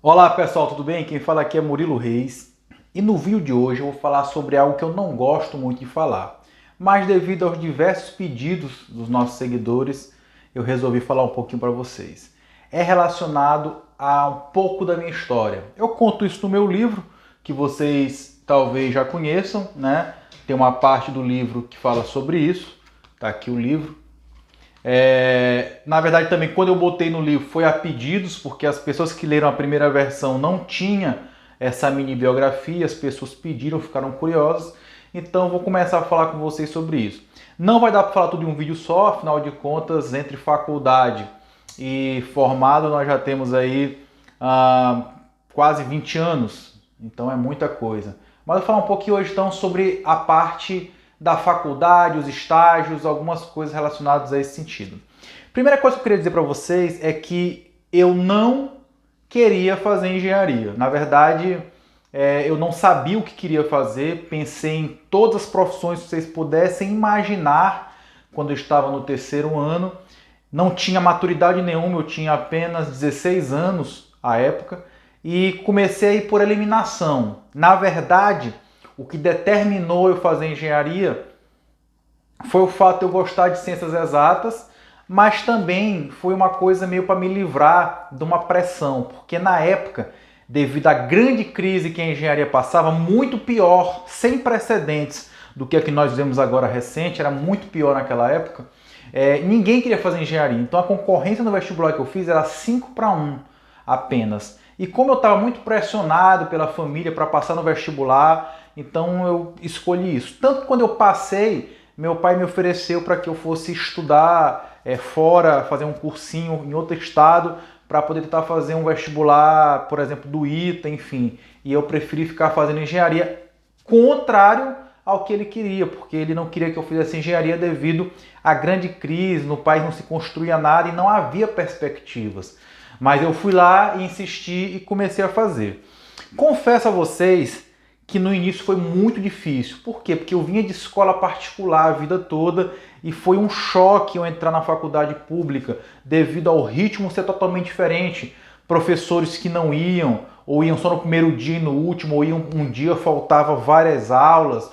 Olá pessoal, tudo bem? Quem fala aqui é Murilo Reis e no vídeo de hoje eu vou falar sobre algo que eu não gosto muito de falar, mas devido aos diversos pedidos dos nossos seguidores, eu resolvi falar um pouquinho para vocês. É relacionado a um pouco da minha história. Eu conto isso no meu livro, que vocês talvez já conheçam, né? Tem uma parte do livro que fala sobre isso, tá aqui o livro. Na verdade, também quando eu botei no livro foi a pedidos, porque as pessoas que leram a primeira versão não tinha essa mini biografia, as pessoas pediram, ficaram curiosas. Então eu vou começar a falar com vocês sobre isso. Não vai dar para falar tudo em um vídeo só, afinal de contas, entre faculdade e formado nós já temos aí quase 20 anos, então é muita coisa. Mas eu vou falar um pouquinho hoje então sobre a parte da faculdade, os estágios, algumas coisas relacionadas a esse sentido. Primeira coisa que eu queria dizer para vocês é que eu não queria fazer engenharia. Na verdade, eu não sabia o que queria fazer, pensei em todas as profissões que vocês pudessem imaginar quando eu estava no terceiro ano. Não tinha maturidade nenhuma, eu tinha apenas 16 anos à época e comecei a ir por eliminação. Na verdade, o que determinou eu fazer engenharia foi o fato de eu gostar de ciências exatas, mas também foi uma coisa meio para me livrar de uma pressão, porque na época, devido à grande crise que a engenharia passava, muito pior, sem precedentes do que a que nós vemos agora recente, era muito pior naquela época, ninguém queria fazer engenharia. Então a concorrência no vestibular que eu fiz era 5 para 1 apenas. E como eu estava muito pressionado pela família para passar no vestibular, então eu escolhi isso. Tanto que quando eu passei, meu pai me ofereceu para que eu fosse estudar fora, fazer um cursinho em outro estado, para poder tentar fazer um vestibular, por exemplo, do ITA, enfim. E eu preferi ficar fazendo engenharia, contrário ao que ele queria, porque ele não queria que eu fizesse engenharia devido à grande crise, no país não se construía nada e não havia perspectivas. Mas eu fui lá e insisti e comecei a fazer. Confesso a vocês que no início foi muito difícil. Por quê? Porque eu vinha de escola particular a vida toda e foi um choque eu entrar na faculdade pública devido ao ritmo ser totalmente diferente. Professores que não iam, ou iam só no primeiro dia e no último, ou iam um dia, faltava várias aulas.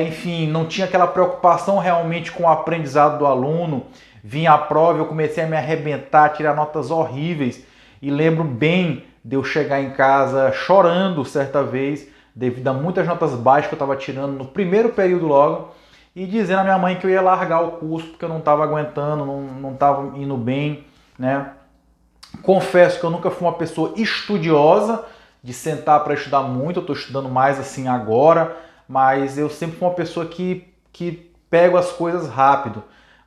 Enfim, não tinha aquela preocupação realmente com o aprendizado do aluno. Vinha a prova, eu comecei a me arrebentar, tirar notas horríveis. E lembro bem de eu chegar em casa chorando certa vez, devido a muitas notas baixas que eu estava tirando no primeiro período logo, e dizendo à minha mãe que eu ia largar o curso porque eu não estava aguentando, não estava indo bem, né? Confesso que eu nunca fui uma pessoa estudiosa, de sentar para estudar muito, eu estou estudando mais assim agora, mas eu sempre fui uma pessoa que pego as coisas rápido.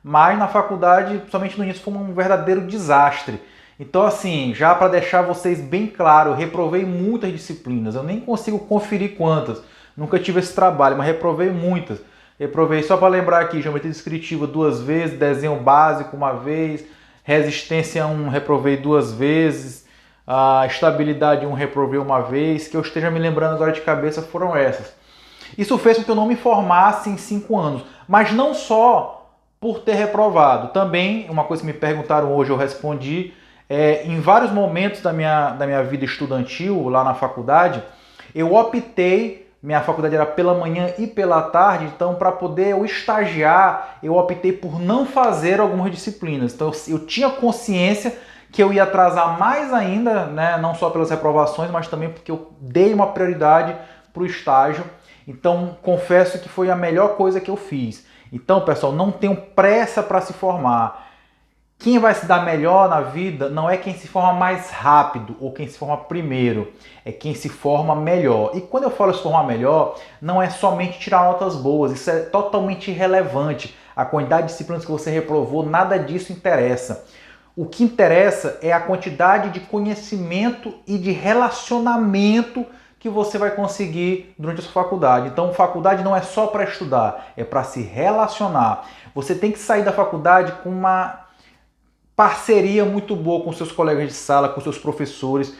Mas na faculdade, principalmente no início, foi um verdadeiro desastre. Então, assim, já para deixar vocês bem claro, eu reprovei muitas disciplinas. Eu nem consigo conferir quantas. Nunca tive esse trabalho, mas reprovei muitas. Reprovei, só para lembrar aqui, geometria descritiva 2 vezes, desenho básico 1 vez, resistência 1 reprovei 2 vezes, a estabilidade 1 reprovei 1 vez, que eu esteja me lembrando agora de cabeça foram essas. Isso fez com que eu não me formasse em 5 anos, mas não só por ter reprovado. Também, uma coisa que me perguntaram hoje, eu respondi, em vários momentos da minha vida estudantil, lá na faculdade, eu optei, minha faculdade era pela manhã e pela tarde, então para poder eu estagiar, eu optei por não fazer algumas disciplinas. Então eu tinha consciência que eu ia atrasar mais ainda, né, não só pelas reprovações, mas também porque eu dei uma prioridade para o estágio. Então confesso que foi a melhor coisa que eu fiz. Então, pessoal, não tenham pressa para se formar. Quem vai se dar melhor na vida não é quem se forma mais rápido ou quem se forma primeiro, é quem se forma melhor. E quando eu falo se formar melhor, não é somente tirar notas boas, isso é totalmente irrelevante. A quantidade de disciplinas que você reprovou, nada disso interessa. O que interessa é a quantidade de conhecimento e de relacionamento que você vai conseguir durante a sua faculdade. Então, faculdade não é só para estudar, é para se relacionar. Você tem que sair da faculdade com uma parceria muito boa com seus colegas de sala, com seus professores,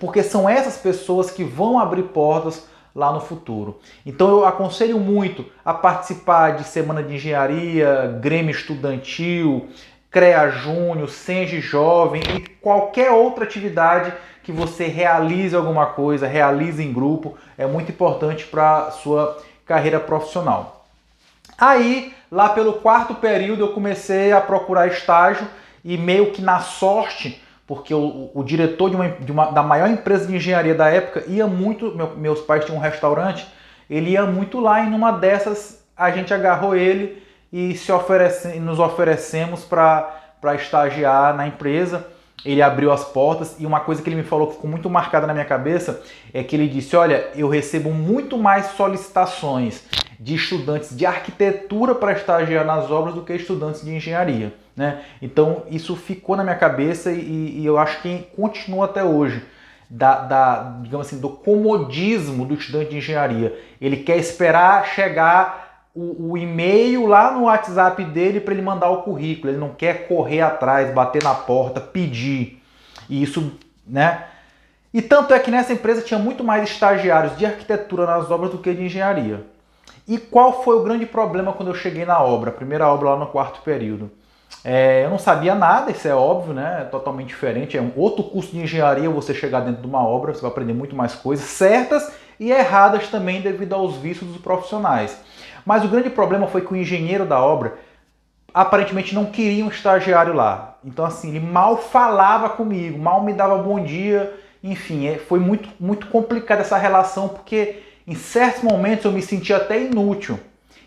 porque são essas pessoas que vão abrir portas lá no futuro. Então eu aconselho muito a participar de semana de engenharia, grêmio estudantil, CREA Júnior, Senge Jovem e qualquer outra atividade que você realize alguma coisa, realize em grupo, é muito importante para a sua carreira profissional. Aí, lá pelo quarto período, eu comecei a procurar estágio e meio que na sorte, porque o diretor da maior empresa de engenharia da época ia muito, meus pais tinham um restaurante, ele ia muito lá e numa dessas a gente agarrou ele e nos oferecemos para estagiar na empresa. Ele abriu as portas e uma coisa que ele me falou que ficou muito marcada na minha cabeça é que ele disse, olha, eu recebo muito mais solicitações de estudantes de arquitetura para estagiar nas obras do que estudantes de engenharia, né? Então isso ficou na minha cabeça e eu acho que continua até hoje. Digamos assim, do comodismo do estudante de engenharia. Ele quer esperar chegar o e-mail lá no WhatsApp dele para ele mandar o currículo. Ele não quer correr atrás, bater na porta, pedir. E isso, né? E tanto é que nessa empresa tinha muito mais estagiários de arquitetura nas obras do que de engenharia. E qual foi o grande problema quando eu cheguei na obra, a primeira obra lá no quarto período? Eu não sabia nada, isso é óbvio, né? É totalmente diferente. É um outro curso de engenharia você chegar dentro de uma obra, você vai aprender muito mais coisas, certas e erradas também devido aos vícios dos profissionais. Mas o grande problema foi que o engenheiro da obra aparentemente não queria um estagiário lá. Então assim, ele mal falava comigo, mal me dava bom dia, enfim, foi muito complicada essa relação, porque em certos momentos eu me sentia até inútil.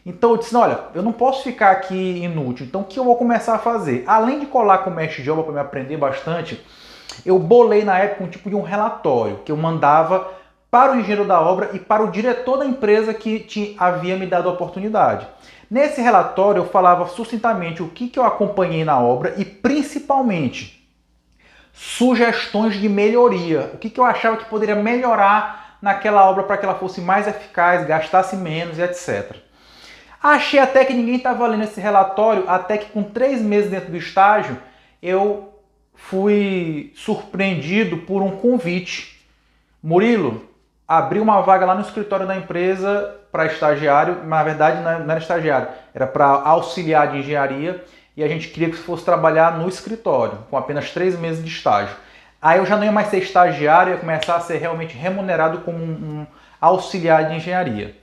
Então eu disse, olha, eu não posso ficar aqui inútil, então o que eu vou começar a fazer? Além de colar com o mestre de obra para me aprender bastante, eu bolei na época um tipo de um relatório que eu mandava para o engenheiro da obra e para o diretor da empresa que havia me dado a oportunidade. Nesse relatório eu falava sucintamente o que eu acompanhei na obra e principalmente sugestões de melhoria, o que eu achava que poderia melhorar naquela obra para que ela fosse mais eficaz, gastasse menos e etc. Achei até que ninguém estava lendo esse relatório, até que com 3 meses dentro do estágio, eu fui surpreendido por um convite. Murilo, abri uma vaga lá no escritório da empresa para estagiário, mas na verdade não era estagiário, era para auxiliar de engenharia e a gente queria que você fosse trabalhar no escritório, com apenas 3 meses de estágio. Aí eu já não ia mais ser estagiário, ia começar a ser realmente remunerado como um auxiliar de engenharia.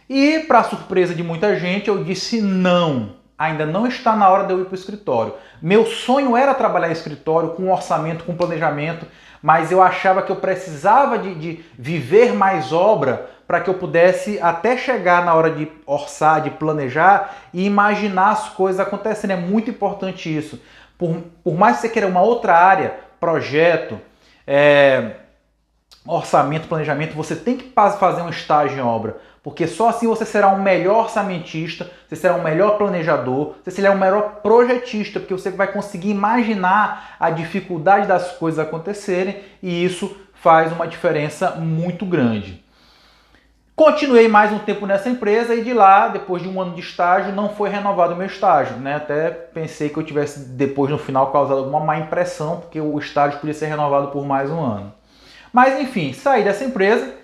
E, para surpresa de muita gente, eu disse não, ainda não está na hora de eu ir para o escritório. Meu sonho era trabalhar em escritório, com orçamento, com planejamento, mas eu achava que eu precisava de viver mais obra para que eu pudesse até chegar na hora de orçar, de planejar e imaginar as coisas acontecendo. É muito importante isso. Por mais que você queira uma outra área, projeto, orçamento, planejamento, você tem que fazer um estágio em obra, porque só assim você será um melhor orçamentista, você será um melhor planejador, você será um melhor projetista, porque você vai conseguir imaginar a dificuldade das coisas acontecerem e isso faz uma diferença muito grande. Continuei mais um tempo nessa empresa e de lá, depois de 1 ano de estágio, não foi renovado o meu estágio, né? Até pensei que eu tivesse depois no final causado alguma má impressão, porque o estágio podia ser renovado por mais 1 ano. Mas enfim, saí dessa empresa,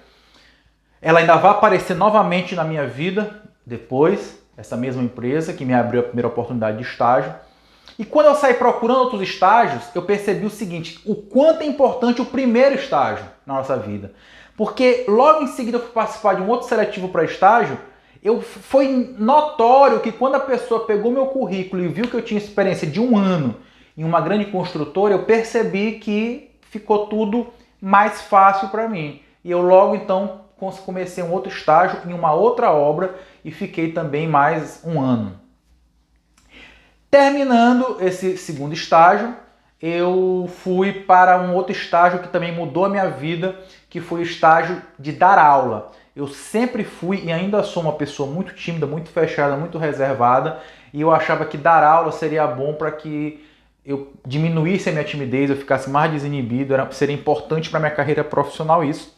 ela ainda vai aparecer novamente na minha vida depois, essa mesma empresa que me abriu a primeira oportunidade de estágio. E quando eu saí procurando outros estágios, eu percebi o seguinte, o quanto é importante o primeiro estágio na nossa vida. Porque logo em seguida eu fui participar de um outro seletivo para estágio, foi notório que quando a pessoa pegou meu currículo e viu que eu tinha experiência de 1 ano em uma grande construtora, eu percebi que ficou tudo mais fácil para mim. E eu logo então comecei um outro estágio em uma outra obra e fiquei também mais 1 ano. Terminando esse segundo estágio, eu fui para um outro estágio que também mudou a minha vida, que foi o estágio de dar aula. Eu sempre fui e ainda sou uma pessoa muito tímida, muito fechada, muito reservada, e eu achava que dar aula seria bom para que eu diminuísse a minha timidez, eu ficasse mais desinibido, seria importante para a minha carreira profissional isso.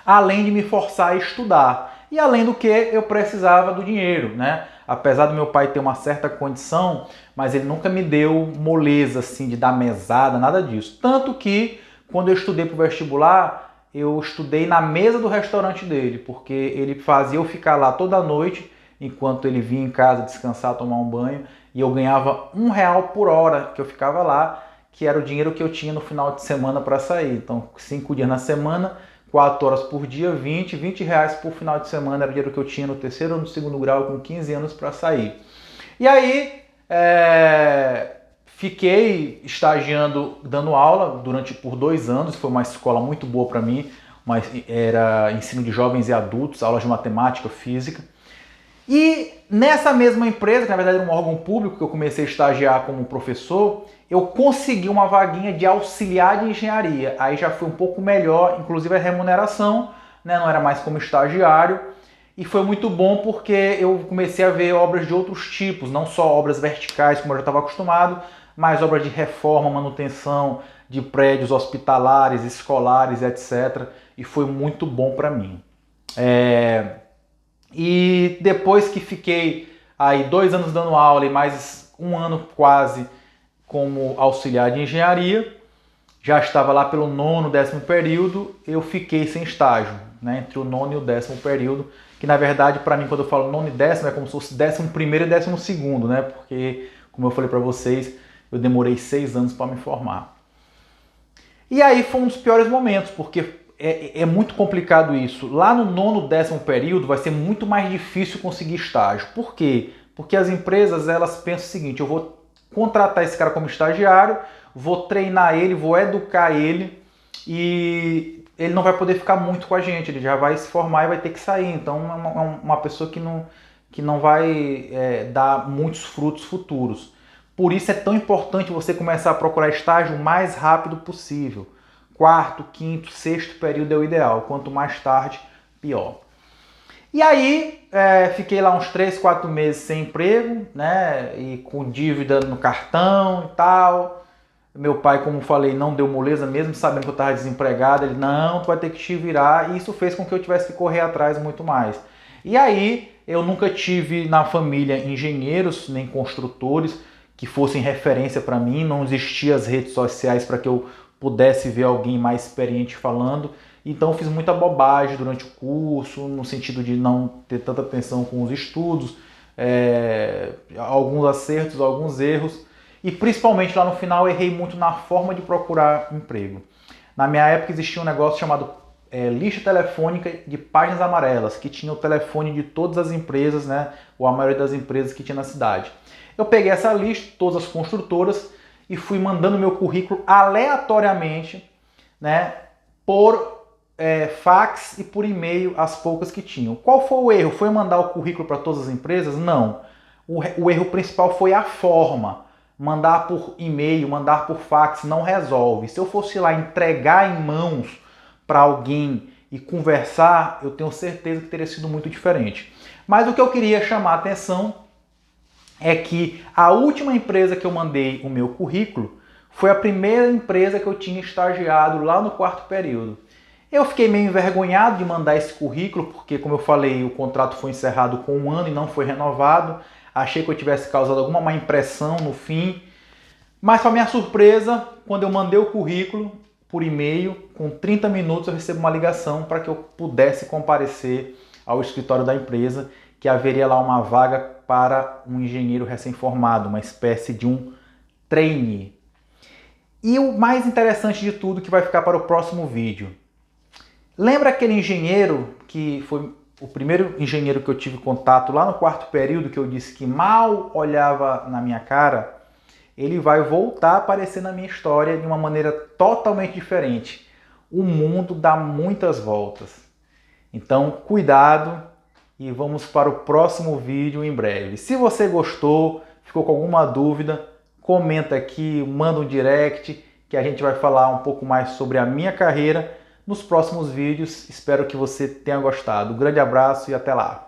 Além de me forçar a estudar. E além do que, eu precisava do dinheiro, né? Apesar do meu pai ter uma certa condição, mas ele nunca me deu moleza, assim, de dar mesada, nada disso. Tanto que, quando eu estudei para o vestibular, eu estudei na mesa do restaurante dele, porque ele fazia eu ficar lá toda noite, enquanto ele vinha em casa descansar, tomar um banho, e eu ganhava R$ 1 por hora que eu ficava lá, que era o dinheiro que eu tinha no final de semana para sair. Então, 5 dias na semana, 4 horas por dia, R$ 20 por final de semana era o dinheiro que eu tinha no terceiro ou no segundo grau com 15 anos para sair. E aí, fiquei estagiando, dando aula por 2 anos, foi uma escola muito boa para mim, mas era ensino de jovens e adultos, aulas de matemática, física. E nessa mesma empresa, que na verdade era um órgão público, que eu comecei a estagiar como professor, eu consegui uma vaguinha de auxiliar de engenharia. Aí já foi um pouco melhor, inclusive a remuneração, né? Não era mais como estagiário. E foi muito bom porque eu comecei a ver obras de outros tipos, não só obras verticais, como eu já estava acostumado, mas obras de reforma, manutenção de prédios hospitalares, escolares, etc. E foi muito bom para mim. E depois que fiquei aí 2 anos dando aula e mais 1 ano quase como auxiliar de engenharia, já estava lá pelo 9º, 10º período, eu fiquei sem estágio, né, entre o 9º e o 10º período, que na verdade para mim quando eu falo 9º e 10º é como se fosse 11º e 12º, né, porque como eu falei para vocês, eu demorei 6 anos para me formar. E aí foi um dos piores momentos, porque é muito complicado isso. Lá no 9º, 10º período vai ser muito mais difícil conseguir estágio. Por quê? Porque as empresas elas pensam o seguinte, eu vou contratar esse cara como estagiário, vou treinar ele, vou educar ele e ele não vai poder ficar muito com a gente, ele já vai se formar e vai ter que sair. Então é uma pessoa que não vai dar muitos frutos futuros. Por isso é tão importante você começar a procurar estágio o mais rápido possível. 4º, 5º, 6º período é o ideal. Quanto mais tarde, pior. E aí, fiquei lá uns 3, 4 meses sem emprego, né? E com dívida no cartão e tal. Meu pai, como falei, não deu moleza, mesmo sabendo que eu estava desempregado. Ele, não, tu vai ter que te virar. E isso fez com que eu tivesse que correr atrás muito mais. E aí, eu nunca tive na família engenheiros, nem construtores, que fossem referência para mim. Não existiam as redes sociais para que eu pudesse ver alguém mais experiente falando. Então eu fiz muita bobagem durante o curso, no sentido de não ter tanta atenção com os estudos, alguns acertos, alguns erros. E principalmente lá no final eu errei muito na forma de procurar emprego. Na minha época existia um negócio chamado lista telefônica de páginas amarelas, que tinha o telefone de todas as empresas, né, ou a maioria das empresas que tinha na cidade. Eu peguei essa lista, todas as construtoras, e fui mandando meu currículo aleatoriamente, né, por fax e por e-mail, as poucas que tinham. Qual foi o erro? Foi mandar o currículo para todas as empresas? Não. O erro principal foi a forma. Mandar por e-mail, mandar por fax não resolve. Se eu fosse lá entregar em mãos para alguém e conversar, eu tenho certeza que teria sido muito diferente. Mas o que eu queria chamar a atenção é que a última empresa que eu mandei o meu currículo foi a primeira empresa que eu tinha estagiado lá no 4º período. Eu fiquei meio envergonhado de mandar esse currículo, porque, como eu falei, o contrato foi encerrado com 1 ano e não foi renovado. Achei que eu tivesse causado alguma má impressão no fim. Mas, para minha surpresa, quando eu mandei o currículo por e-mail, com 30 minutos eu recebo uma ligação para que eu pudesse comparecer ao escritório da empresa, que haveria lá uma vaga para um engenheiro recém-formado, uma espécie de um trainee. E o mais interessante de tudo, que vai ficar para o próximo vídeo. Lembra aquele engenheiro que foi o primeiro engenheiro que eu tive contato lá no 4º período, que eu disse que mal olhava na minha cara? Ele vai voltar a aparecer na minha história de uma maneira totalmente diferente. O mundo dá muitas voltas. Então, cuidado e vamos para o próximo vídeo em breve. Se você gostou, ficou com alguma dúvida, comenta aqui, manda um direct, que a gente vai falar um pouco mais sobre a minha carreira nos próximos vídeos. Espero que você tenha gostado. Um grande abraço e até lá!